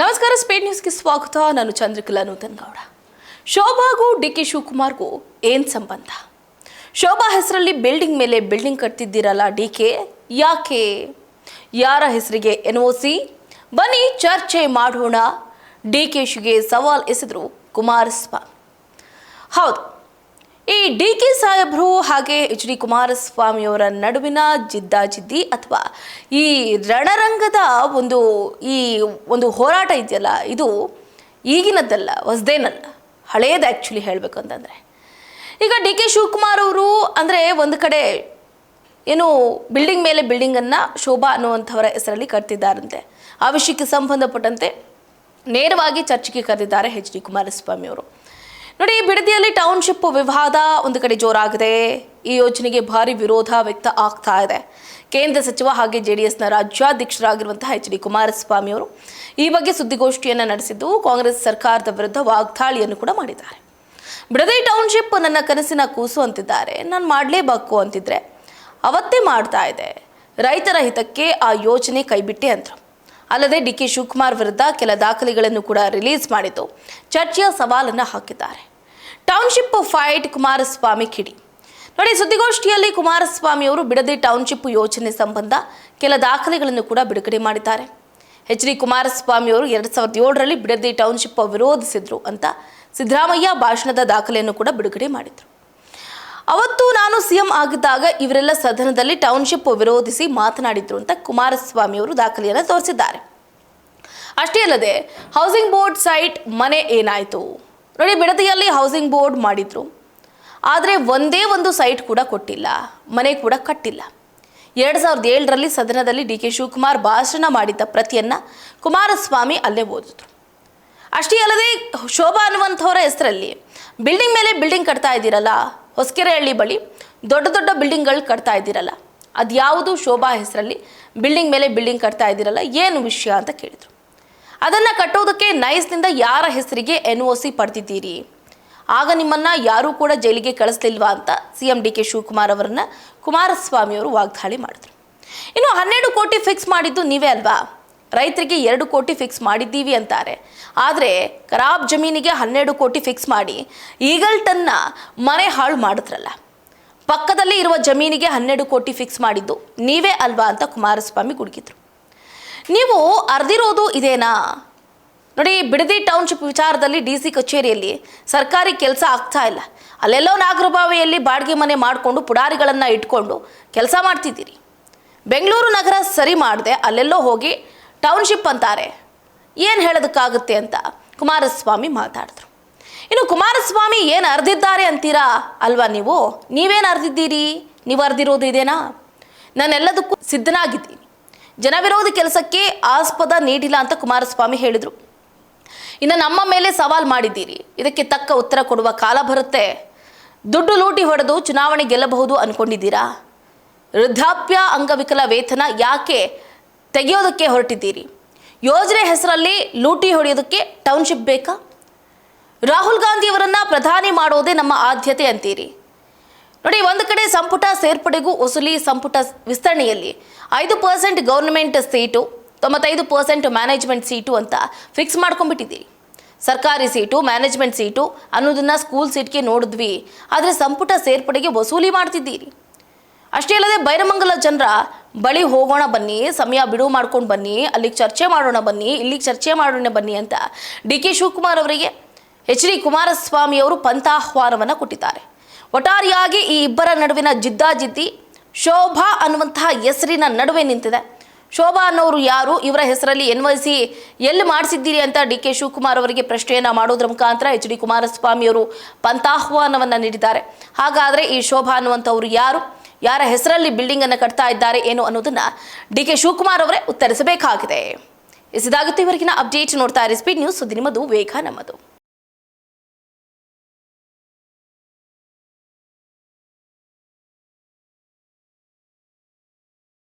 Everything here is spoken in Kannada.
ನಮಸ್ಕಾರ, ಸ್ಪೇಡ್ ನ್ಯೂಸ್ಗೆ ಸ್ವಾಗತ. ನಾನು ಚಂದ್ರಕಲಾ ನೂತನಗೌಡ. ಶೋಭಾಗೂ ಡಿಕೆ ಶಿವಕುಮಾರ್ಗೂ ಏನು ಸಂಬಂಧ? ಶೋಭಾ ಹೆಸರಲ್ಲಿ ಬಿಲ್ಡಿಂಗ್ ಮೇಲೆ ಬಿಲ್ಡಿಂಗ್ ಕಟ್ತಿದ್ದೀರಲ್ಲ ಡಿಕೆ, ಯಾಕೆ? ಯಾರ ಹೆಸರಿಗೆ ಎನ್ಒಸಿ? ಬನ್ನಿ ಚರ್ಚೆ ಮಾಡೋಣ. ಡಿಕೆಶಿಗೆ ಸವಾಲ್ ಎಸೆದರು ಕುಮಾರಸ್ವಾಮಿ. ಹೌದು, ಈ ಡಿಕೆ ಸಾಹೇಬ್ರು ಹಾಗೆ ಎಚ್ ಡಿ ಕುಮಾರಸ್ವಾಮಿಯವರ ನಡುವಿನ ಜಿದ್ದಾಜಿದ್ದಿ ಅಥವಾ ಈ ರಣರಂಗದ ಒಂದು ಹೋರಾಟ ಇದೆಯಲ್ಲ, ಇದು ಈಗಿನದ್ದಲ್ಲ, ಹೊಸದೇನಲ್ಲ, ಹಳೇದು ಆ್ಯಕ್ಚುಲಿ ಹೇಳಬೇಕು ಅಂತಂದರೆ. ಈಗ ಡಿ ಕೆ ಶಿವಕುಮಾರ್ ಅವರು ಅಂದರೆ ಒಂದು ಕಡೆ ಏನು ಬಿಲ್ಡಿಂಗ್ ಮೇಲೆ ಬಿಲ್ಡಿಂಗನ್ನು ಶೋಭಾ ಅನ್ನುವಂಥವರ ಹೆಸರಲ್ಲಿ ಕಟ್ತಿದ್ದಾರಂತೆ. ಆ ವಿಷಯಕ್ಕೆ ಸಂಬಂಧಪಟ್ಟಂತೆ ನೇರವಾಗಿ ಚರ್ಚೆಗೆ ಕರೆದಿದ್ದಾರೆ ಎಚ್ ಡಿ ಕುಮಾರಸ್ವಾಮಿ ಅವರು. ನೋಡಿ, ಬಿಡದಿಯಲ್ಲಿ ಟೌನ್ಶಿಪ್ ವಿವಾದ ಒಂದು ಕಡೆ ಜೋರಾಗಿದೆ. ಈ ಯೋಜನೆಗೆ ಭಾರಿ ವಿರೋಧ ವ್ಯಕ್ತ ಆಗ್ತಾ ಇದೆ. ಕೇಂದ್ರ ಸಚಿವ ಹಾಗೆ ಜೆಡಿಎಸ್ನ ರಾಜ್ಯಾಧ್ಯಕ್ಷರಾಗಿರುವಂತಹ ಎಚ್ ಡಿ ಕುಮಾರಸ್ವಾಮಿ ಅವರು ಈ ಬಗ್ಗೆ ಸುದ್ದಿಗೋಷ್ಠಿಯನ್ನು ನಡೆಸಿದ್ದು ಕಾಂಗ್ರೆಸ್ ಸರ್ಕಾರದ ವಿರುದ್ಧ ವಾಗ್ದಾಳಿಯನ್ನು ಕೂಡ ಮಾಡಿದ್ದಾರೆ. ಬಿಡದಿ ಟೌನ್ಶಿಪ್ ನನ್ನ ಕನಸಿನ ಕೂಸು ಅಂತಿದ್ದಾರೆ. ನಾನು ಮಾಡಲೇಬೇಕು ಅಂತಿದ್ರೆ ಅವತ್ತೇ ಮಾಡ್ತಾ ಇದೆ. ರೈತರ ಹಿತಕ್ಕೆ ಆ ಯೋಜನೆ ಕೈಬಿಟ್ಟೆ ಅಂದರು. ಅಲ್ಲದೆ ಡಿ ಕೆ ಶಿವಕುಮಾರ್ ವಿರುದ್ಧ ಕೆಲ ದಾಖಲೆಗಳನ್ನು ಕೂಡ ರಿಲೀಸ್ ಮಾಡಿದ್ದು ಚರ್ಚೆಯ ಸವಾಲನ್ನು ಹಾಕಿದ್ದಾರೆ. ಟೌನ್ಶಿಪ್ ಫೈಟ್ ಕುಮಾರಸ್ವಾಮಿ ಕಿಡಿ. ನೋಡಿ, ಸುದ್ದಿಗೋಷ್ಠಿಯಲ್ಲಿ ಕುಮಾರಸ್ವಾಮಿ ಅವರು ಬಿಡದಿ ಟೌನ್ಶಿಪ್ ಯೋಜನೆ ಸಂಬಂಧ ಕೆಲ ದಾಖಲೆಗಳನ್ನು ಕೂಡ ಬಿಡುಗಡೆ ಮಾಡಿದ್ದಾರೆ. ಎಚ್ ಡಿ ಕುಮಾರಸ್ವಾಮಿ ಅವರು 2007ರಲ್ಲಿ ಬಿಡದಿ ಟೌನ್ಶಿಪ್ ವಿರೋಧಿಸಿದ್ರು ಅಂತ ಸಿದ್ದರಾಮಯ್ಯ ಭಾಷಣದ ದಾಖಲೆಯನ್ನು ಕೂಡ ಬಿಡುಗಡೆ ಮಾಡಿದ್ರು. ಅವತ್ತು ನಾನು ಸಿಎಂ ಆಗಿದ್ದಾಗ ಇವರೆಲ್ಲ ಸದನದಲ್ಲಿ ಟೌನ್ಶಿಪ್ ವಿರೋಧಿಸಿ ಮಾತನಾಡಿದ್ರು ಅಂತ ಕುಮಾರಸ್ವಾಮಿ ಅವರು ದಾಖಲೆಯನ್ನು ತೋರಿಸಿದ್ದಾರೆ. ಅಷ್ಟೇ ಅಲ್ಲದೆ ಹೌಸಿಂಗ್ ಬೋರ್ಡ್ ಸೈಟ್ ಮನೆ ಏನಾಯಿತು? ನೋಡಿ, ಬಿಡದಿಯಲ್ಲಿ ಹೌಸಿಂಗ್ ಬೋರ್ಡ್ ಮಾಡಿದ್ರು, ಆದರೆ ಒಂದೇ ಒಂದು ಸೈಟ್ ಕೂಡ ಕೊಟ್ಟಿಲ್ಲ, ಮನೆ ಕೂಡ ಕಟ್ಟಿಲ್ಲ. 2007ರಲ್ಲಿ ಸದನದಲ್ಲಿ ಡಿ ಕೆ ಶಿವಕುಮಾರ್ ಭಾಷಣ ಮಾಡಿದ್ದ ಪ್ರತಿಯನ್ನು ಕುಮಾರಸ್ವಾಮಿ ಅಲ್ಲೇ ಓದಿದ್ರು. ಅಷ್ಟೇ ಅಲ್ಲದೆ ಶೋಭಾ ಅನ್ನುವಂಥವರ ಹೆಸರಲ್ಲಿ ಬಿಲ್ಡಿಂಗ್ ಮೇಲೆ ಬಿಲ್ಡಿಂಗ್ ಕಟ್ತಾ ಇದ್ದೀರಲ್ಲ, ಹೊಸಕೆರೆಹಳ್ಳಿ ಬಳಿ ದೊಡ್ಡ ದೊಡ್ಡ ಬಿಲ್ಡಿಂಗ್ಗಳು ಕಟ್ತಾ ಇದ್ದೀರಲ್ಲ, ಅದು ಯಾವುದು? ಶೋಭಾ ಹೆಸರಲ್ಲಿ ಬಿಲ್ಡಿಂಗ್ ಮೇಲೆ ಬಿಲ್ಡಿಂಗ್ ಕಟ್ತಾ ಇದ್ದೀರಲ್ಲ, ಏನು ವಿಷಯ ಅಂತ ಕೇಳಿದರು. ಅದನ್ನು ಕಟ್ಟೋದಕ್ಕೆ ನೈಸ್ನಿಂದ ಯಾರ ಹೆಸರಿಗೆ ಎನ್ಒಸಿ ಪಡೆದಿದ್ದೀರಿ? ಆಗ ನಿಮ್ಮನ್ನು ಯಾರೂ ಕೂಡ ಜೈಲಿಗೆ ಕಳಿಸ್ಲಿಲ್ವಾ ಅಂತ ಸಿಎಂ ಡಿ ಕೆ ಶಿವಕುಮಾರ್ ಅವರನ್ನು ಕುಮಾರಸ್ವಾಮಿ ಅವರು ವಾಗ್ದಾಳಿ ಮಾಡಿದ್ರು. ಇನ್ನು 12 ಕೋಟಿ ಫಿಕ್ಸ್ ಮಾಡಿದ್ದು ನೀವೇ ಅಲ್ವಾ? ರೈತರಿಗೆ 2 ಕೋಟಿ ಫಿಕ್ಸ್ ಮಾಡಿದ್ದೀವಿ ಅಂತಾರೆ. ಆದರೆ ಖರಾಬ್ ಜಮೀನಿಗೆ 12 ಕೋಟಿ ಫಿಕ್ಸ್ ಮಾಡಿ ಈಗಲ್ಟನ್ನ ಮನೆ ಹಾಳು ಮಾಡಿದ್ರಲ್ಲ, ಪಕ್ಕದಲ್ಲಿ ಇರುವ ಜಮೀನಿಗೆ 12 ಕೋಟಿ ಫಿಕ್ಸ್ ಮಾಡಿದ್ದು ನೀವೇ ಅಲ್ವಾ ಅಂತ ಕುಮಾರಸ್ವಾಮಿ ಗುಡುಗಿದ್ರು. ನೀವು ಅರ್ದಿರೋದು ಇದೇನಾ? ನೋಡಿ, ಬಿಡದಿ ಟೌನ್ಶಿಪ್ ವಿಚಾರದಲ್ಲಿ DC ಕಚೇರಿಯಲ್ಲಿ ಸರ್ಕಾರಿ ಕೆಲಸ ಆಗ್ತಾ ಇಲ್ಲ. ಅಲ್ಲೆಲ್ಲೋ ನಾಗರಬಾವಿಯಲ್ಲಿ ಬಾಡಿಗೆ ಮನೆ ಮಾಡಿಕೊಂಡು ಪುಡಾರಿಗಳನ್ನು ಇಟ್ಕೊಂಡು ಕೆಲಸ ಮಾಡ್ತಿದ್ದೀರಿ. ಬೆಂಗಳೂರು ನಗರ ಸರಿ ಮಾಡದೆ ಅಲ್ಲೆಲ್ಲೋ ಹೋಗಿ ಟೌನ್ಶಿಪ್ ಅಂತಾರೆ. ಏನು ಹೇಳೋದಕ್ಕಾಗುತ್ತೆ ಅಂತ ಕುಮಾರಸ್ವಾಮಿ ಮಾತಾಡಿದ್ರು. ಇನ್ನು ಕುಮಾರಸ್ವಾಮಿ ಏನು ಅರ್ದಿದ್ದಾರೆ ಅಂತೀರಾ ಅಲ್ವಾ? ನೀವೇನು ಅರ್ದಿದ್ದೀರಿ? ನೀವು ಅರ್ದಿರೋದು ಇದೇನಾ? ನಾನೆಲ್ಲದಕ್ಕೂ ಸಿದ್ಧನಾಗಿದ್ದೀನಿ, ಜನವಿರೋಧಿ ಕೆಲಸಕ್ಕೆ ಆಸ್ಪದ ನೀಡಿಲ್ಲ ಅಂತ ಕುಮಾರಸ್ವಾಮಿ ಹೇಳಿದರು. ಇನ್ನು ನಮ್ಮ ಮೇಲೆ ಸವಾಲ್ ಮಾಡಿದ್ದೀರಿ, ಇದಕ್ಕೆ ತಕ್ಕ ಉತ್ತರ ಕೊಡುವ ಕಾಲ ಬರುತ್ತೆ. ದುಡ್ಡು ಲೂಟಿ ಹೊಡೆದು ಚುನಾವಣೆ ಗೆಲ್ಲಬಹುದು ಅಂದ್ಕೊಂಡಿದ್ದೀರಾ? ವೃದ್ಧಾಪ್ಯ ಅಂಗವಿಕಲ ವೇತನ ಯಾಕೆ ತೆಗೆಯೋದಕ್ಕೆ ಹೊರಟಿದ್ದೀರಿ? ಯೋಜನೆ ಹೆಸರಲ್ಲಿ ಲೂಟಿ ಹೊಡೆಯೋದಕ್ಕೆ ಟೌನ್ಶಿಪ್ ಬೇಕಾ? ರಾಹುಲ್ ಗಾಂಧಿಯವರನ್ನು ಪ್ರಧಾನಿ ಮಾಡೋದೇ ನಮ್ಮ ಆದ್ಯತೆ ಅಂತೀರಿ. ನೋಡಿ, ಒಂದು ಕಡೆ ಸಂಪುಟ ಸೇರ್ಪಡೆಗೂ ವಸೂಲಿ, ಸಂಪುಟ ವಿಸ್ತರಣೆಯಲ್ಲಿ 5% ಗೌರ್ಮೆಂಟ್ ಸೀಟು, 95% ಮ್ಯಾನೇಜ್ಮೆಂಟ್ ಸೀಟು ಅಂತ ಫಿಕ್ಸ್ ಮಾಡ್ಕೊಂಡ್ಬಿಟ್ಟಿದ್ದೀರಿ. ಸರ್ಕಾರಿ ಸೀಟು, ಮ್ಯಾನೇಜ್ಮೆಂಟ್ ಸೀಟು ಅನ್ನೋದನ್ನು ಸ್ಕೂಲ್ ಸೀಟ್ಗೆ ನೋಡಿದ್ವಿ, ಆದರೆ ಸಂಪುಟ ಸೇರ್ಪಡೆಗೆ ವಸೂಲಿ ಮಾಡ್ತಿದ್ದೀರಿ. ಅಷ್ಟೇ ಅಲ್ಲದೆ ಬೈರಮಂಗಲ ಜನರ ಬಳಿ ಹೋಗೋಣ ಬನ್ನಿ, ಸಮಯ ಬಿಡುವು ಮಾಡ್ಕೊಂಡು ಬನ್ನಿ, ಅಲ್ಲಿಗೆ ಚರ್ಚೆ ಮಾಡೋಣ ಬನ್ನಿ, ಇಲ್ಲಿಗೆ ಚರ್ಚೆ ಮಾಡೋಣ ಬನ್ನಿ ಅಂತ ಡಿ ಕೆ ಶಿವಕುಮಾರ್ ಅವರಿಗೆ ಎಚ್ ಡಿ ಕುಮಾರಸ್ವಾಮಿ ಅವರು ಪಂಥಾಹ್ವಾನವನ್ನು ಕೊಟ್ಟಿದ್ದಾರೆ. ಒಟ್ಟಾರೆಯಾಗಿ ಈ ಇಬ್ಬರ ನಡುವಿನ ಜಿದ್ದಾಜಿದ್ದಿ ಶೋಭಾ ಅನ್ನುವಂತಹ ಹೆಸರಿನ ನಡುವೆ ನಿಂತಿದೆ. ಶೋಭಾ ಅನ್ನೋರು ಯಾರು? ಇವರ ಹೆಸರಲ್ಲಿ ಎನ್ಒಸಿ ಎಲ್ಲಿ ಮಾಡಿಸಿದ್ದೀರಿ ಅಂತ ಡಿ ಕೆ ಶಿವಕುಮಾರ್ ಅವರಿಗೆ ಪ್ರಶ್ನೆಯನ್ನು ಮಾಡೋದ್ರ ಮುಖಾಂತರ ಎಚ್ ಡಿ ಕುಮಾರಸ್ವಾಮಿ ಅವರು ಪಂಥಾಹ್ವಾನವನ್ನು ನೀಡಿದ್ದಾರೆ. ಹಾಗಾದರೆ ಈ ಶೋಭಾ ಅನ್ನುವಂಥವ್ರು ಯಾರು? ಯಾರ ಹೆಸರಲ್ಲಿ ಬಿಲ್ಡಿಂಗನ್ನು ಕಟ್ತಾ ಇದ್ದಾರೆ ಏನು ಅನ್ನೋದನ್ನು ಡಿ ಕೆ ಶಿವಕುಮಾರ್ ಅವರೇ ಉತ್ತರಿಸಬೇಕಾಗಿದೆ. ಇದಾಗುತ್ತೆ ಇವರೆಗಿನ ಅಪ್ಡೇಟ್. ನೋಡ್ತಾ ಇರಿ ಸ್ಪೀಡ್ ನ್ಯೂಸ್, ಸುದ್ದಿ ನಿಮ್ಮದು, ವೇಗ ನಮ್ಮದು.